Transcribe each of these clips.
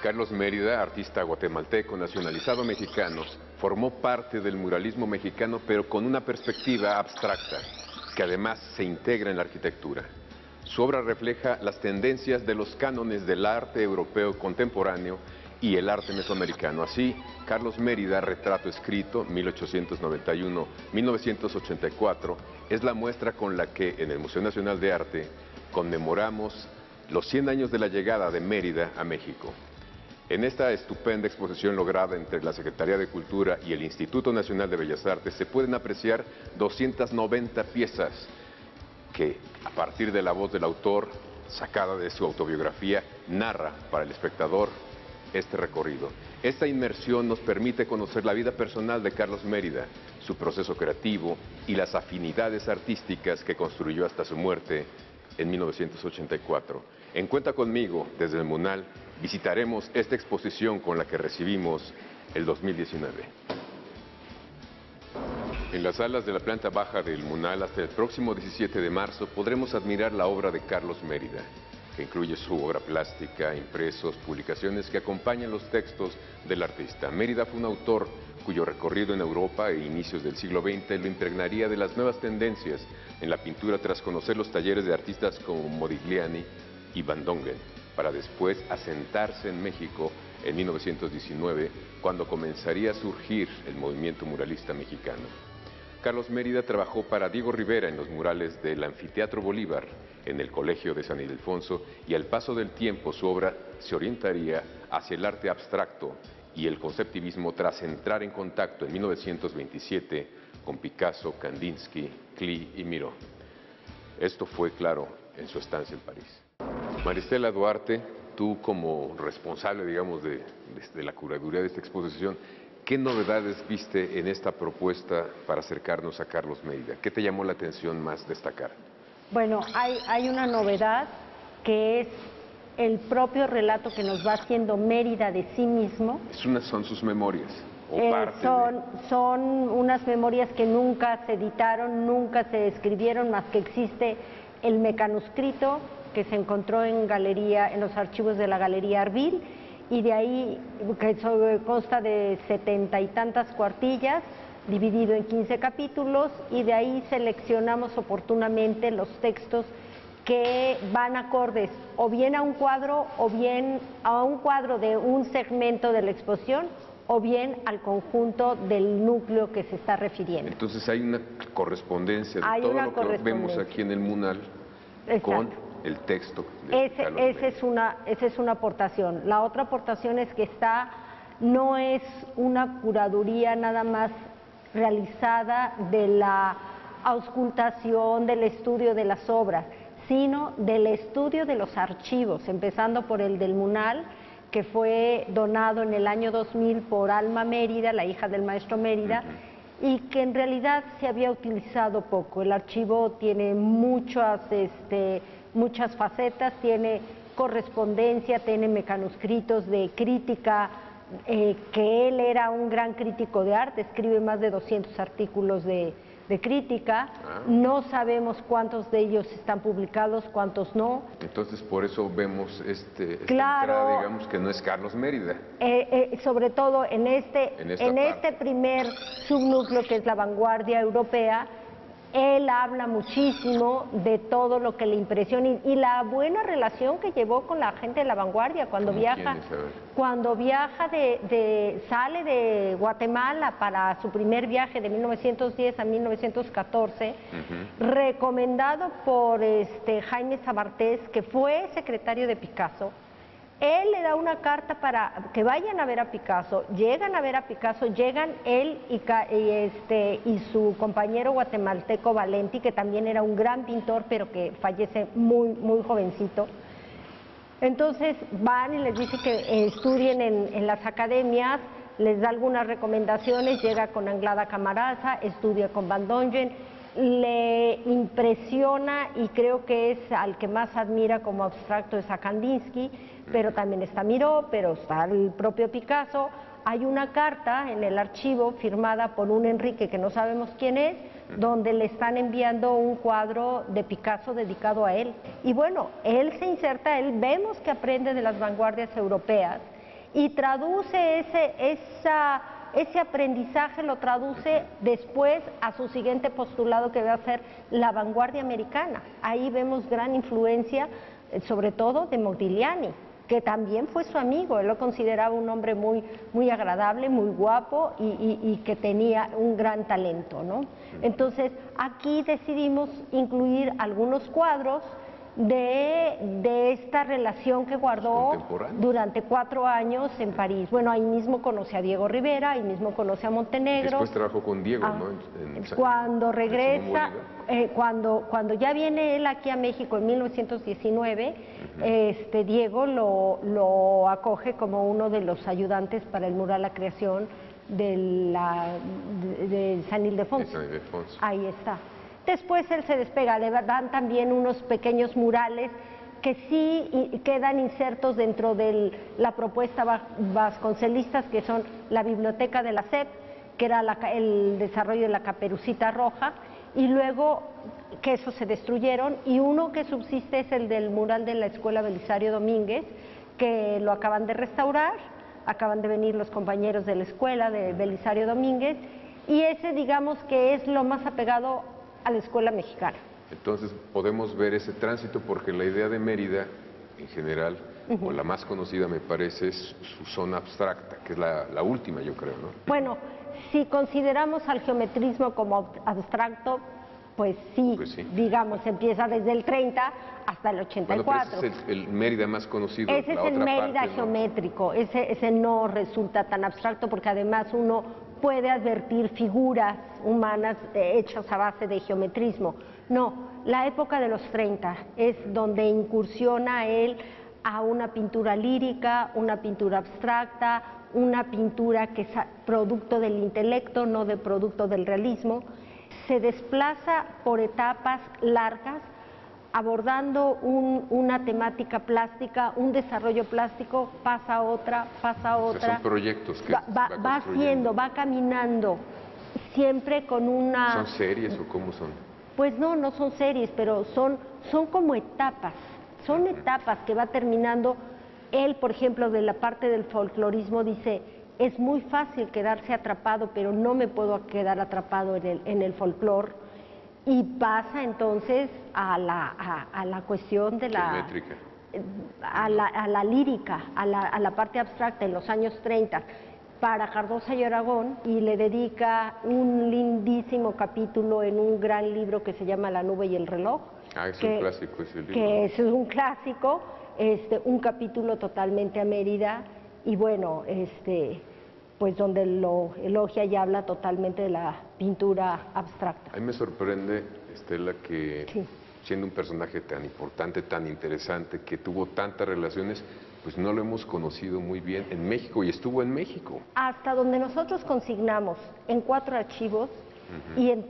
Carlos Mérida, artista guatemalteco nacionalizado mexicano, formó parte del muralismo mexicano, pero con una perspectiva abstracta, que además se integra en la arquitectura. Su obra refleja las tendencias de los cánones del arte europeo contemporáneo y el arte mesoamericano. Así, Carlos Mérida, Retrato escrito, 1891-1984, es la muestra con la que en el Museo Nacional de Arte conmemoramos los 100 años de la llegada de Mérida a México. En esta estupenda exposición lograda entre la Secretaría de Cultura y el Instituto Nacional de Bellas Artes se pueden apreciar 290 piezas que, a partir de la voz del autor, sacada de su autobiografía, narra para el espectador este recorrido. Esta inmersión nos permite conocer la vida personal de Carlos Mérida, su proceso creativo y las afinidades artísticas que construyó hasta su muerte en 1984. En Cuenta Conmigo, desde el MUNAL, visitaremos esta exposición con la que recibimos el 2019. En las salas de la planta baja del MUNAL hasta el próximo 17 de marzo podremos admirar la obra de Carlos Mérida, que incluye su obra plástica, impresos, publicaciones que acompañan los textos del artista. Mérida fue un autor cuyo recorrido en Europa e inicios del siglo XX lo impregnaría de las nuevas tendencias en la pintura tras conocer los talleres de artistas como Modigliani y Van Dongen, para después asentarse en México en 1919, cuando comenzaría a surgir el movimiento muralista mexicano. Carlos Mérida trabajó para Diego Rivera en los murales del Anfiteatro Bolívar, en el Colegio de San Ildefonso, y al paso del tiempo su obra se orientaría hacia el arte abstracto y el conceptivismo tras entrar en contacto en 1927 con Picasso, Kandinsky, Klee y Miró. Esto fue claro en su estancia en París. Maristela Duarte, tú como responsable, digamos, de la curaduría de esta exposición, ¿qué novedades viste en esta propuesta para acercarnos a Carlos Mérida? ¿Qué te llamó la atención más destacar? Bueno, hay una novedad que es el propio relato que nos va haciendo Mérida de sí mismo. Son sus memorias, o parte son unas memorias que nunca se editaron, nunca se escribieron, más que existe el mecanuscrito que se encontró en los archivos de la Galería Arbil, y de ahí, que consta de 70 y tantas cuartillas, dividido en 15 capítulos, y de ahí seleccionamos oportunamente los textos que van acordes o bien a un cuadro, o bien a un cuadro de un segmento de la exposición, o bien al conjunto del núcleo que se está refiriendo. Entonces hay una correspondencia de todo lo que vemos aquí en el MUNAL. Exacto. Con el texto de esa es una aportación. La otra aportación es que no es una curaduría nada más realizada de la auscultación, del estudio de las obras, sino del estudio de los archivos, empezando por el del MUNAL, que fue donado en el año 2000 por Alma Mérida, la hija del maestro Mérida, y que en realidad se había utilizado poco. El archivo tiene muchas facetas, tiene correspondencia, tiene mecanuscritos de crítica, que él era un gran crítico de arte, escribe más de 200 artículos de crítica. No sabemos cuántos de ellos están publicados, cuántos no. Entonces por eso vemos esta claro, entrada, digamos, que no es Carlos Mérida. Sobre todo en este primer subnúcleo, que es la vanguardia europea, él habla muchísimo de todo lo que le impresiona y la buena relación que llevó con la gente de la vanguardia cuando viaja. Sale de Guatemala para su primer viaje de 1910 a 1914, recomendado por Jaime Sabartés, que fue secretario de Picasso. Él le da una carta para que vayan a ver a Picasso, llegan a ver a Picasso, llegan él y su compañero guatemalteco Valenti, que también era un gran pintor, pero que fallece muy, muy jovencito. Entonces van y les dice que estudien en las academias, les da algunas recomendaciones, llega con Anglada Camarasa, estudia con Van Dongen, le impresiona, y creo que es al que más admira como abstracto, es a Kandinsky, pero también está Miró, pero está el propio Picasso. Hay una carta en el archivo firmada por un Enrique que no sabemos quién es, donde le están enviando un cuadro de Picasso dedicado a él. Y bueno, él se inserta, vemos que aprende de las vanguardias europeas, y traduce ese aprendizaje, lo traduce después a su siguiente postulado, que va a ser la vanguardia americana. Ahí vemos gran influencia, sobre todo de Modigliani, que también fue su amigo. Él lo consideraba un hombre muy agradable, muy guapo y que tenía un gran talento, ¿no? Entonces, aquí decidimos incluir algunos cuadros de esta relación que guardó durante 4 años en París. Bueno, ahí mismo conoce a Diego Rivera, ahí mismo conoce a Montenegro. Después trabajó con Diego, ¿no? Cuando regresa, cuando ya viene él aquí a México en 1919, Diego lo acoge como uno de los ayudantes para el mural La Creación de San Ildefonso. Ahí está. Después él se despega, le dan también unos pequeños murales que sí quedan insertos dentro de la propuesta vasconcelistas, que son la biblioteca de la SEP, que era el desarrollo de la Caperucita Roja, y luego que esos se destruyeron, y uno que subsiste es el del mural de la Escuela Belisario Domínguez, que lo acaban de restaurar, acaban de venir los compañeros de la escuela de Belisario Domínguez, y ese, digamos, que es lo más apegado a la escuela mexicana. Entonces podemos ver ese tránsito, porque la idea de Mérida en general, o la más conocida me parece, es su zona abstracta, que es la última, yo creo, ¿no? Bueno, si consideramos al geometrismo como abstracto, pues sí, digamos, empieza desde el 30 hasta el 84. Bueno, pero ese es el Mérida más conocido. Ese es el Mérida geométrico, ese no resulta tan abstracto, porque además uno puede advertir figuras humanas hechas a base de geometrismo. No, la época de los 30 es donde incursiona él a una pintura lírica, una pintura abstracta, una pintura que es producto del intelecto, no de producto del realismo. Se desplaza por etapas largas, abordando una temática plástica, un desarrollo plástico, pasa a otra, pasa a otra. O sea, son proyectos que va haciendo, va caminando, siempre con una... ¿Son series o cómo son? Pues no son series, pero son como etapas, son etapas que va terminando. Él, por ejemplo, de la parte del folclorismo dice: es muy fácil quedarse atrapado, pero no me puedo quedar atrapado en el folclor. Y pasa entonces a la cuestión de la... Geométrica. A la lírica, a la parte abstracta en los años 30, para Cardosa y Aragón, y le dedica un lindísimo capítulo en un gran libro que se llama La nube y el reloj. Es un clásico ese libro. Que es un clásico, un capítulo totalmente a Mérida, y bueno, pues donde lo elogia y habla totalmente de la pintura abstracta. A mí me sorprende, Estela, que siendo un personaje tan importante, tan interesante, que tuvo tantas relaciones, pues no lo hemos conocido muy bien en México, y estuvo en México. Hasta donde nosotros consignamos en 4 archivos y en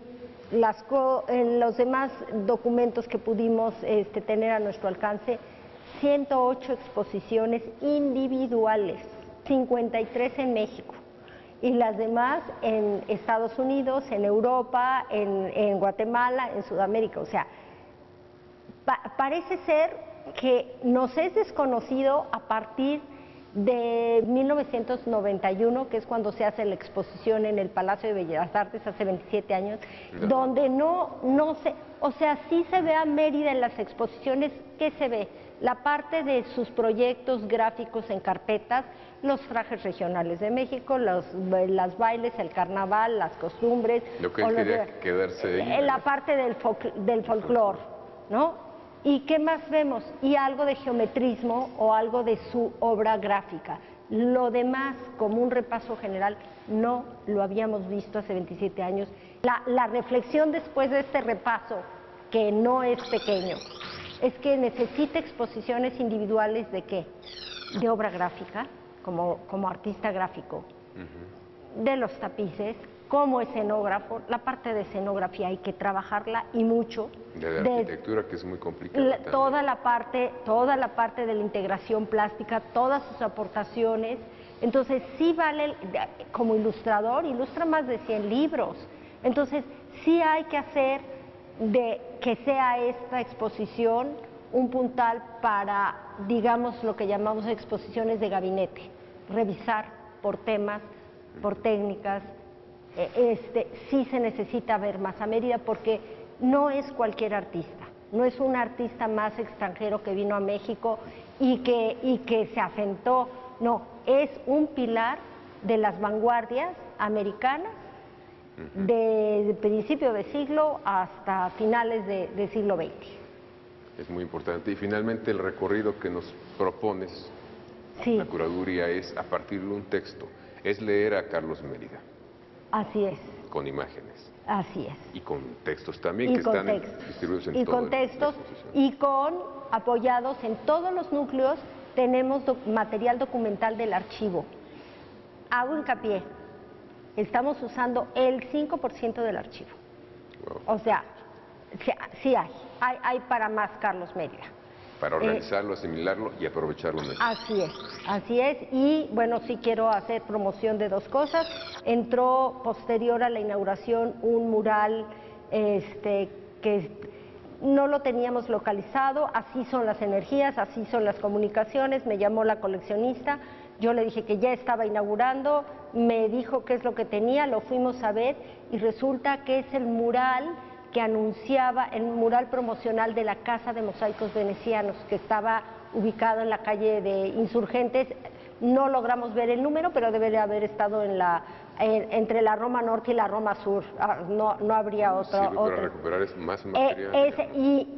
los demás documentos que pudimos tener a nuestro alcance, 108 exposiciones individuales, 53 en México, y las demás en Estados Unidos, en Europa, en Guatemala, en Sudamérica. O sea, parece ser que nos es desconocido a partir de 1991, que es cuando se hace la exposición en el Palacio de Bellas Artes, hace 27 años, donde no se... O sea, sí se ve a Mérida en las exposiciones. ¿Qué se ve? La parte de sus proyectos gráficos en carpetas, los trajes regionales de México, las bailes, el carnaval, las costumbres. Lo que él quería quedarse ahí. La parte del folclore, ¿no? ¿Y qué más vemos? Y algo de geometrismo o algo de su obra gráfica. Lo demás, como un repaso general, no lo habíamos visto hace 27 años. La reflexión después de este repaso, que no es pequeño, es que necesita exposiciones individuales ¿de qué? De obra gráfica, como artista gráfico, de los tapices, como escenógrafo. La parte de escenografía hay que trabajarla y mucho. De la arquitectura, que es muy complicada. Toda la parte de la integración plástica, todas sus aportaciones. Entonces sí vale, como ilustrador, ilustra más de 100 libros. Entonces sí hay que hacer de que sea esta exposición un puntal para, digamos, lo que llamamos exposiciones de gabinete. revisar por temas, por técnicas. Sí se necesita ver más a Mérida porque no es cualquier artista, no es un artista más extranjero que vino a México y que se asentó, no, es un pilar de las vanguardias americanas de principio de siglo hasta finales de siglo XX. Es muy importante. Y finalmente el recorrido que nos propones, sí. La curaduría, es a partir de un texto, es leer a Carlos Mérida. Así es. Con imágenes. Así es. Y con textos también, y que con están textos. distribuidos en y todo con textos y con apoyados en todos los núcleos. Tenemos material documental del archivo. Hago hincapié, estamos usando el 5% del archivo. Wow. O sea, sí hay para más Carlos Mérida. Para organizarlo, asimilarlo y aprovecharlo mejor. Así es. Y bueno, sí quiero hacer promoción de dos cosas. Entró posterior a la inauguración un mural que no lo teníamos localizado, así son las energías, así son las comunicaciones. Me llamó la coleccionista, yo le dije que ya estaba inaugurando, me dijo qué es lo que tenía, lo fuimos a ver y resulta que es el mural que anunciaba, el mural promocional de la Casa de Mosaicos Venecianos, que estaba ubicado en la calle de Insurgentes. No logramos ver el número, pero debe de haber estado entre la Roma Norte y la Roma Sur. No habría otro. Sirve para recuperar más material.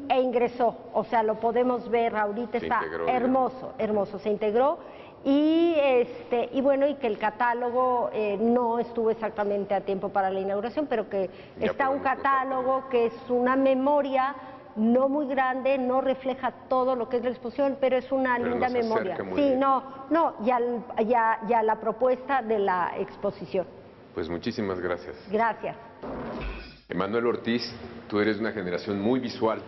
E ingresó, o sea, lo podemos ver ahorita, está hermoso, se integró. Y bueno, y que el catálogo no estuvo exactamente a tiempo para la inauguración, pero que ya está un catálogo que es una memoria no muy grande, no refleja todo lo que es la exposición, pero es una linda memoria. Sí, ya la propuesta de la exposición. Pues muchísimas gracias. Gracias. Emanuel Ortiz, tú eres de una generación muy visual.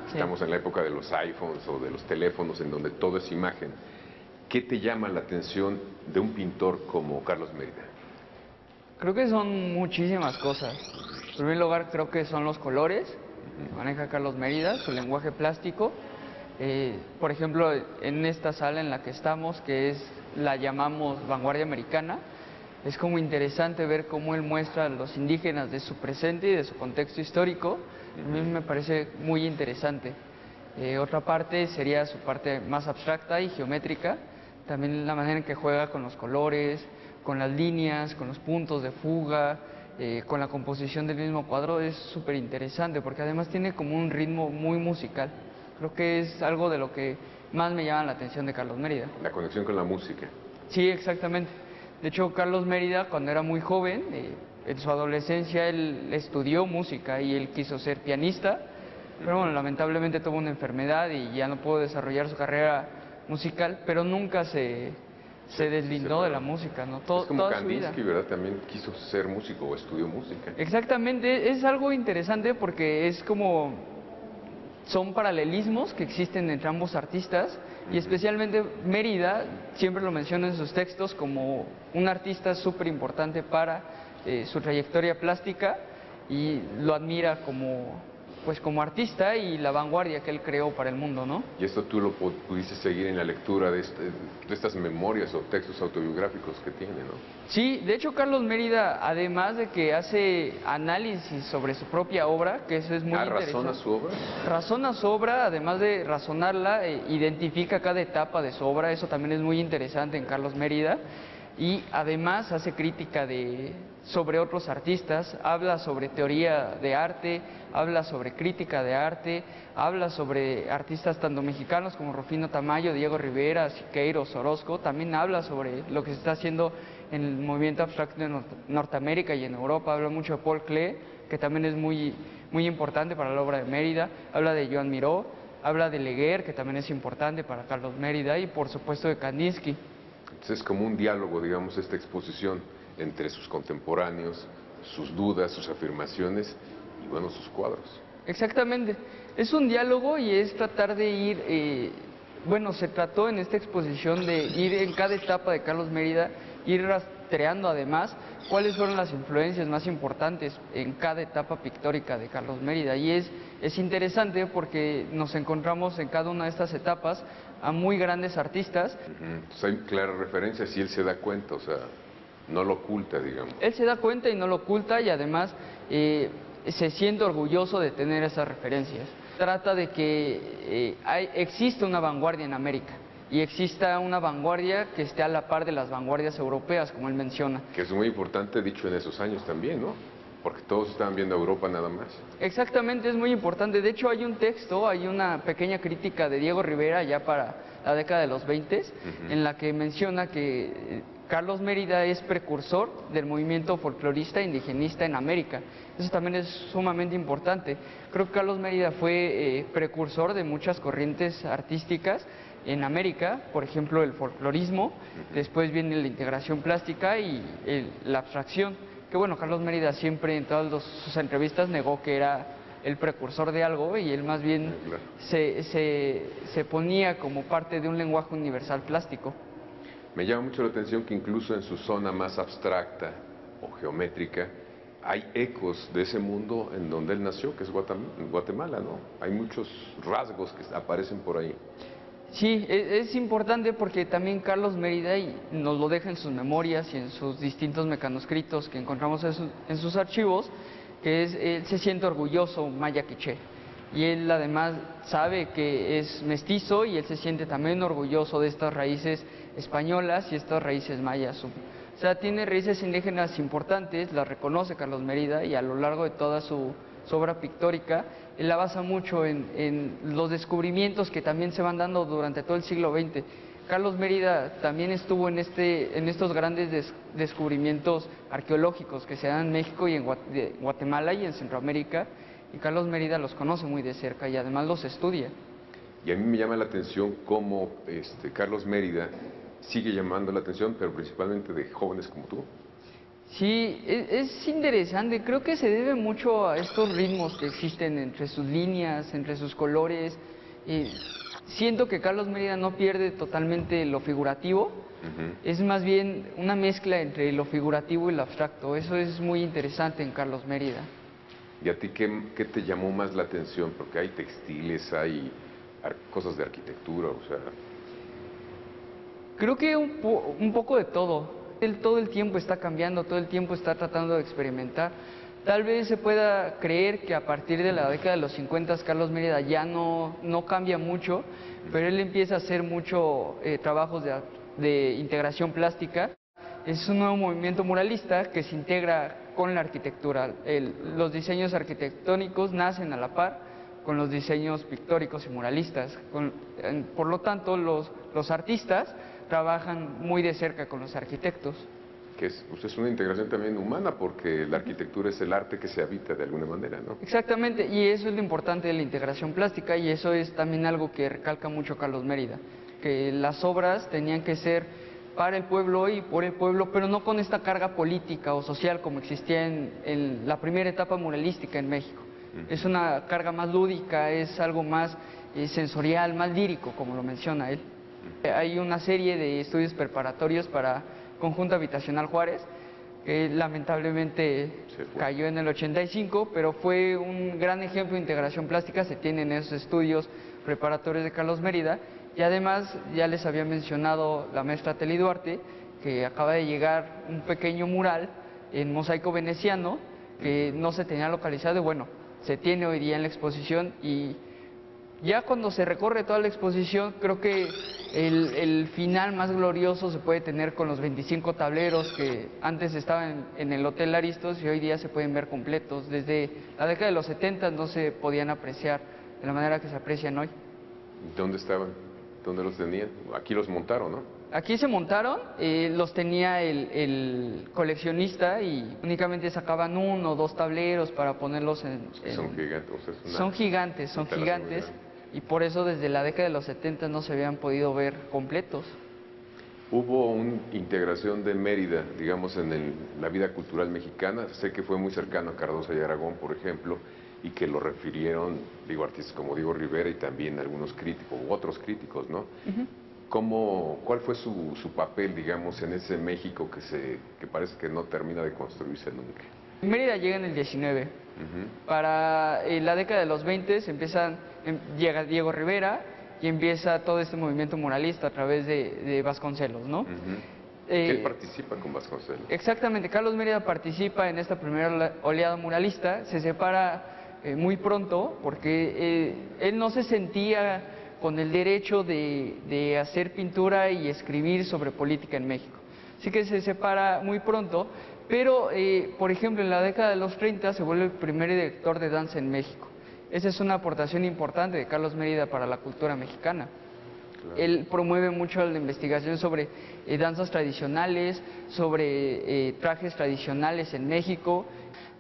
Sí. Estamos en la época de los iPhones o de los teléfonos en donde todo es imagen. ¿Qué te llama la atención de un pintor como Carlos Mérida? Creo que son muchísimas cosas. En primer lugar, creo que son los colores que maneja Carlos Mérida, su lenguaje plástico. Por ejemplo, en esta sala en la que estamos, que la llamamos Vanguardia Americana, es como interesante ver cómo él muestra a los indígenas de su presente y de su contexto histórico. A mí me parece muy interesante. Otra parte sería su parte más abstracta y geométrica. También la manera en que juega con los colores, con las líneas, con los puntos de fuga, con la composición del mismo cuadro es súper interesante porque además tiene como un ritmo muy musical. Creo que es algo de lo que más me llama la atención de Carlos Mérida. La conexión con la música. Sí, exactamente. De hecho, Carlos Mérida, cuando era muy joven, en su adolescencia, él estudió música y él quiso ser pianista, pero bueno, lamentablemente tuvo una enfermedad y ya no pudo desarrollar su carrera musical, pero nunca se deslindó de la música, ¿no? Es como toda su vida. Kandinsky, ¿verdad? También quiso ser músico o estudió música. Exactamente, es algo interesante porque es como son paralelismos que existen entre ambos artistas y especialmente Mérida siempre lo menciona en sus textos como un artista súper importante para su trayectoria plástica y lo admira como artista y la vanguardia que él creó para el mundo, ¿no? Y esto tú lo pudiste seguir en la lectura de estas memorias o textos autobiográficos que tiene, ¿no? Sí, de hecho Carlos Mérida, además de que hace análisis sobre su propia obra, que eso es muy interesante. ¿Razona su obra? Razona su obra, además de razonarla, identifica cada etapa de su obra, eso también es muy interesante en Carlos Mérida. Y además hace crítica sobre otros artistas, habla sobre teoría de arte, habla sobre crítica de arte, habla sobre artistas tanto mexicanos como Rufino Tamayo, Diego Rivera, Siqueiros, Orozco, también habla sobre lo que se está haciendo en el movimiento abstracto en Norteamérica y en Europa, habla mucho de Paul Klee, que también es muy importante para la obra de Mérida, habla de Joan Miró, habla de Leguer, que también es importante para Carlos Mérida, y por supuesto de Kandinsky. Entonces es como un diálogo, digamos, esta exposición entre sus contemporáneos, sus dudas, sus afirmaciones y, bueno, sus cuadros. Exactamente, es un diálogo y es tratar de ir, se trató en esta exposición de ir en cada etapa de Carlos Mérida, ir rastreando además cuáles fueron las influencias más importantes en cada etapa pictórica de Carlos Mérida. Y es interesante porque nos encontramos en cada una de estas etapas a muy grandes artistas. Entonces hay claras referencias y él se da cuenta, o sea, no lo oculta, digamos. Él se da cuenta y no lo oculta, y además se siente orgulloso de tener esas referencias. Trata de que existe una vanguardia en América, y exista una vanguardia que esté a la par de las vanguardias europeas, como él menciona. Que es muy importante, dicho en esos años también, ¿no? Porque todos estaban viendo a Europa nada más. Exactamente, es muy importante. De hecho, hay un texto, hay una pequeña crítica de Diego Rivera ya para la década de los 20, en la que menciona que Carlos Mérida es precursor del movimiento folclorista indigenista en América. Eso también es sumamente importante. Creo que Carlos Mérida fue precursor de muchas corrientes artísticas en América, por ejemplo el folclorismo, después viene la integración plástica y la abstracción, que bueno, Carlos Mérida siempre en todas sus entrevistas negó que era el precursor de algo, y él más bien se ponía como parte de un lenguaje universal plástico. Me llama mucho la atención que incluso en su zona más abstracta o geométrica hay ecos de ese mundo en donde él nació, que es Guatemala, ¿no? Hay muchos rasgos que aparecen por ahí. Sí, es importante porque también Carlos Mérida nos lo deja en sus memorias y en sus distintos mecanoscritos que encontramos en sus archivos, que él se siente orgulloso maya quiché, y él además sabe que es mestizo, y él se siente también orgulloso de estas raíces españolas y estas raíces mayas. O sea, tiene raíces indígenas importantes, las reconoce Carlos Mérida, y a lo largo de toda su obra pictórica él la basa mucho en los descubrimientos que también se van dando durante todo el siglo XX. Carlos Mérida también estuvo en estos grandes descubrimientos arqueológicos que se dan en México y en Guatemala y en Centroamérica, y Carlos Mérida los conoce muy de cerca y además los estudia. Y a mí me llama la atención cómo Carlos Mérida sigue llamando la atención, pero principalmente de jóvenes como tú. Sí, es interesante, creo que se debe mucho a estos ritmos que existen entre sus líneas, entre sus colores. Siento que Carlos Mérida no pierde totalmente lo figurativo, es más bien una mezcla entre lo figurativo y lo abstracto. Eso es muy interesante en Carlos Mérida. ¿Y a ti qué te llamó más la atención? Porque hay textiles, hay cosas de arquitectura, o sea... Creo que un poco de todo. Él todo el tiempo está cambiando, todo el tiempo está tratando de experimentar. Tal vez se pueda creer que a partir de la década de los 50 Carlos Mérida ya no cambia mucho, pero él empieza a hacer mucho trabajos de integración plástica. Es un nuevo movimiento muralista que se integra con la arquitectura. Los diseños arquitectónicos nacen a la par con los diseños pictóricos y muralistas. Por lo tanto, los artistas trabajan muy de cerca con los arquitectos. Que es una integración también humana, porque la arquitectura es el arte que se habita de alguna manera, ¿no? Exactamente, y eso es lo importante de la integración plástica, y eso es también algo que recalca mucho Carlos Mérida, que las obras tenían que ser para el pueblo y por el pueblo, pero no con esta carga política o social como existía en la primera etapa muralística en México. Es una carga más lúdica, es algo más sensorial, más lírico, como lo menciona él. Hay una serie de estudios preparatorios para Conjunto Habitacional Juárez, que lamentablemente cayó en el 85, pero fue un gran ejemplo de integración plástica. Se tienen esos estudios preparatorios de Carlos Mérida, y además ya les había mencionado la maestra Teli Duarte, que acaba de llegar un pequeño mural en mosaico veneciano que no se tenía localizado, y bueno, se tiene hoy día en la exposición. Y ya cuando se recorre toda la exposición, creo que el final más glorioso se puede tener con los 25 tableros que antes estaban en el Hotel Aristos y hoy día se pueden ver completos. Desde la década de los 70 no se podían apreciar de la manera que se aprecian hoy. ¿Dónde estaban? ¿Dónde los tenían? Aquí los montaron, ¿no? Aquí se montaron, los tenía el coleccionista, y únicamente sacaban 1 o 2 tableros para ponerlos Son gigantes. O sea, son gigantes. Y por eso desde la década de los 70 no se habían podido ver completos. Hubo una integración de Mérida, digamos, en la vida cultural mexicana. Sé que fue muy cercano a Cardoso y Aragón, por ejemplo, y que lo refirieron, artistas como Diego Rivera y también algunos críticos, u otros críticos, ¿no? ¿Cuál fue su papel, digamos, en ese México que parece que no termina de construirse nunca? Mérida llega en el 19. Para la década de los 20 llega Diego Rivera y empieza todo este movimiento muralista a través de Vasconcelos, ¿no? Él participa con Vasconcelos. Exactamente, Carlos Mérida participa en esta primera oleada muralista, se separa muy pronto porque él no se sentía con el derecho de hacer pintura y escribir sobre política en México. Así que se separa muy pronto, pero por ejemplo en la década de los 30 se vuelve el primer director de danza en México. Esa es una aportación importante de Carlos Mérida para la cultura mexicana. Claro. Él promueve mucho la investigación sobre danzas tradicionales, sobre trajes tradicionales en México.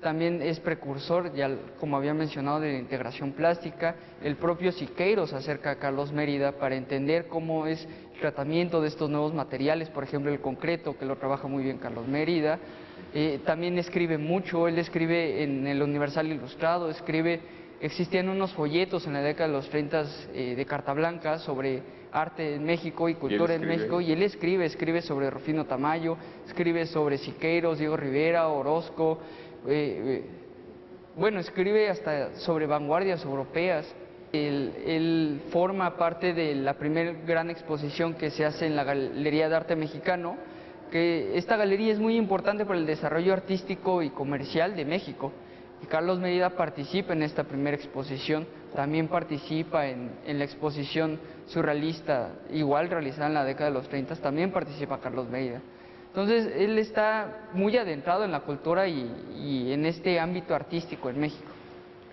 También es precursor, ya como había mencionado, de la integración plástica. El propio Siqueiros acerca a Carlos Mérida para entender cómo es el tratamiento de estos nuevos materiales, por ejemplo el concreto, que lo trabaja muy bien Carlos Mérida. También escribe mucho, él escribe en el Universal Ilustrado, existían unos folletos en la década de los 30 de carta blanca sobre arte en México y cultura en México, y él escribe sobre Rufino Tamayo, escribe sobre Siqueiros, Diego Rivera, Orozco, bueno, escribe hasta sobre vanguardias europeas. Él forma parte de la primera gran exposición que se hace en la Galería de Arte Mexicano, que esta galería es muy importante para el desarrollo artístico y comercial de México. Y Carlos Mérida participa en esta primera exposición, también participa en la exposición surrealista, igual realizada en la década de los 30, también participa Carlos Mérida. Entonces, él está muy adentrado en la cultura y en este ámbito artístico en México.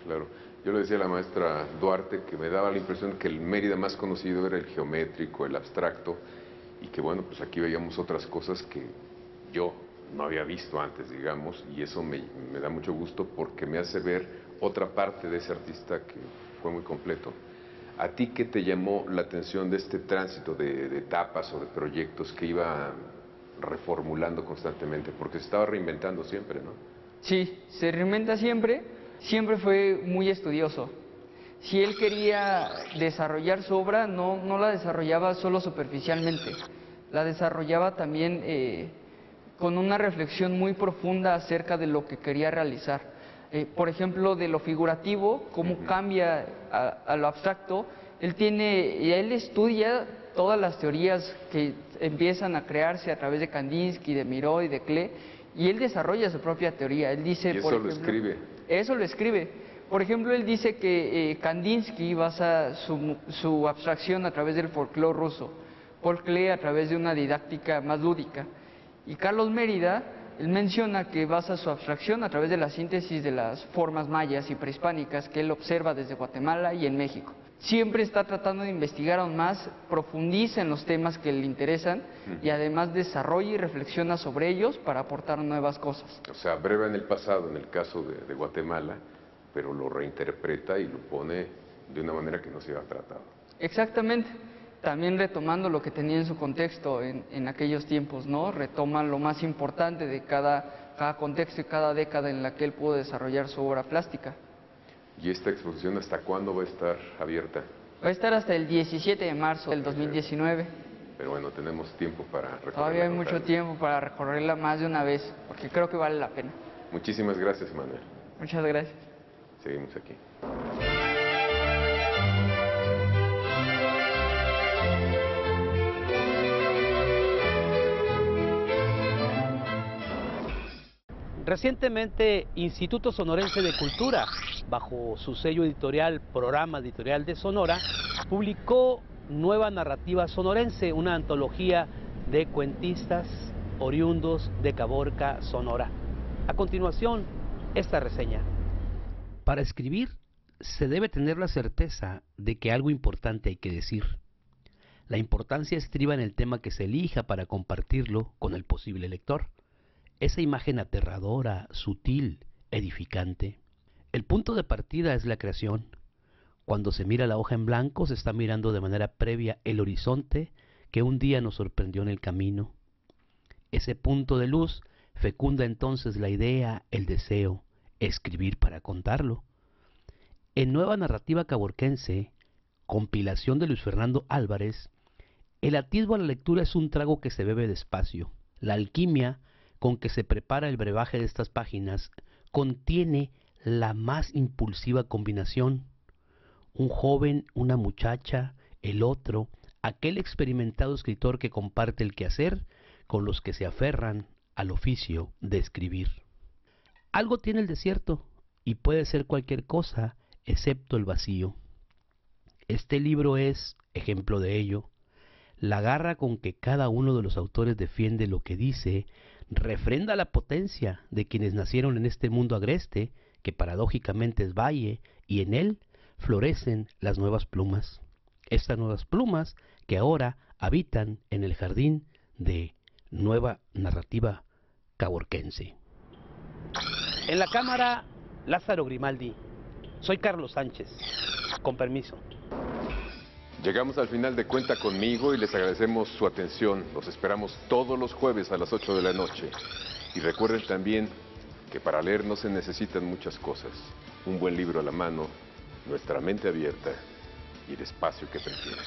Claro. Yo le decía a la maestra Duarte que me daba la impresión que el Mérida más conocido era el geométrico, el abstracto, y que bueno, pues aquí veíamos otras cosas que yo no había visto antes, digamos, y eso me da mucho gusto porque me hace ver otra parte de ese artista que fue muy completo. ¿A ti qué te llamó la atención de este tránsito de etapas o de proyectos que iba reformulando constantemente? Porque se estaba reinventando siempre, ¿no? Sí, se reinventa siempre, siempre fue muy estudioso. Si él quería desarrollar su obra, no la desarrollaba solo superficialmente, la desarrollaba también con una reflexión muy profunda acerca de lo que quería realizar. Por ejemplo, de lo figurativo, cómo cambia a lo abstracto. Él estudia todas las teorías que empiezan a crearse a través de Kandinsky, de Miró y de Klee, y él desarrolla su propia teoría. Él dice, ¿Y eso lo escribe? Eso lo escribe. Por ejemplo, él dice que Kandinsky basa su abstracción a través del folclore ruso, Paul Klee a través de una didáctica más lúdica. Y Carlos Mérida, él menciona que basa su abstracción a través de la síntesis de las formas mayas y prehispánicas que él observa desde Guatemala y en México. Siempre está tratando de investigar aún más, profundiza en los temas que le interesan y además desarrolla y reflexiona sobre ellos para aportar nuevas cosas. O sea, breve en el pasado, en el caso de Guatemala, pero lo reinterpreta y lo pone de una manera que no se había tratado. Exactamente. También retomando lo que tenía en su contexto en aquellos tiempos, ¿no? Retoma lo más importante de cada contexto y cada década en la que él pudo desarrollar su obra plástica. ¿Y esta exposición hasta cuándo va a estar abierta? Va a estar hasta el 17 de marzo del 2019. Pero bueno, tenemos tiempo para recorrerla. Todavía hay mucho tiempo para recorrerla más de una vez, porque creo que vale la pena. Muchísimas gracias, Manuel. Muchas gracias. Seguimos aquí. Recientemente, Instituto Sonorense de Cultura, bajo su sello editorial Programa Editorial de Sonora, publicó Nueva Narrativa Sonorense, una antología de cuentistas oriundos de Caborca, Sonora. A continuación, esta reseña. Para escribir, se debe tener la certeza de que algo importante hay que decir. La importancia estriba en el tema que se elija para compartirlo con el posible lector. Esa imagen aterradora, sutil, edificante. El punto de partida es la creación. Cuando se mira la hoja en blanco, se está mirando de manera previa el horizonte que un día nos sorprendió en el camino. Ese punto de luz fecunda entonces la idea, el deseo, escribir para contarlo. En Nueva Narrativa Caborquense, compilación de Luis Fernando Álvarez, El atisbo a la lectura es un trago que se bebe despacio. La alquimia con que se prepara el brebaje de estas páginas contiene la más impulsiva combinación. Un joven, una muchacha, el otro, aquel experimentado escritor que comparte el quehacer con los que se aferran al oficio de escribir. Algo tiene el desierto, y puede ser cualquier cosa excepto el vacío. Este libro es ejemplo de ello. La garra con que cada uno de los autores defiende lo que dice refrenda la potencia de quienes nacieron en este mundo agreste, que paradójicamente es valle, y en él florecen las nuevas plumas. Estas nuevas plumas que ahora habitan en el jardín de Nueva Narrativa Caborquense. En la cámara, Lázaro Grimaldi. Soy Carlos Sánchez. Con permiso. Llegamos al final de Cuenta Conmigo y les agradecemos su atención. Los esperamos todos los jueves a las 8 de la noche. Y recuerden también que para leer no se necesitan muchas cosas. Un buen libro a la mano, nuestra mente abierta y el espacio que prefiera.